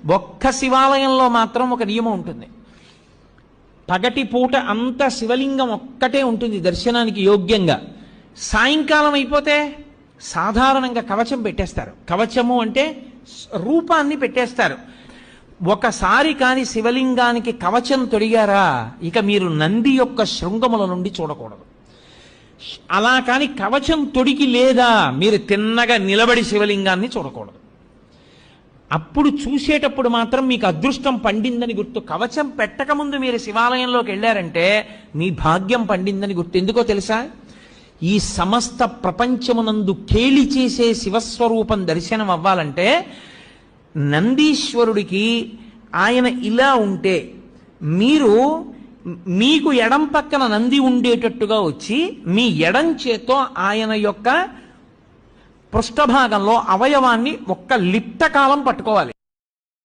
ఒక్క శివాలయంలో మాత్రం ఒక నియమం ఉంటుంది. పగటి పూట అంత శివలింగం ఒక్కటే ఉంటుంది దర్శనానికి యోగ్యంగా. సాయంకాలం అయిపోతే సాధారణంగా కవచం పెట్టేస్తారు. కవచము అంటే రూపాన్ని పెట్టేస్తారు. ఒకసారి కాని శివలింగానికి కవచం తొడిగారా ఇక మీరు నంది యొక్క శృంగముల నుండి చూడకూడదు. అలా కాని కవచం తొడిగి లేదా మీరు తిన్నగా నిలబడి శివలింగాన్ని చూడకూడదు. అప్పుడు చూసేటప్పుడు మాత్రం మీకు అదృష్టం పండిందని గుర్తు. కవచం పెట్టకముందు మీరు శివాలయంలోకి వెళ్ళారంటే మీ భాగ్యం పండిందని గుర్తు. ఎందుకో తెలుసా? ఈ సమస్త ప్రపంచమునందు కేళి చేసే శివస్వరూపం దర్శనం అవ్వాలంటే నందీశ్వరుడికి ఆయన ఇలా ఉంటే మీకు ఎడం పక్కన నంది ఉండేటట్టుగా వచ్చి మీ ఎడం చేత్తో ఆయన యొక్క పృష్ఠభాగంలో అవయవాన్ని ఒక్క లిప్త కాలం పట్టుకోవాలి.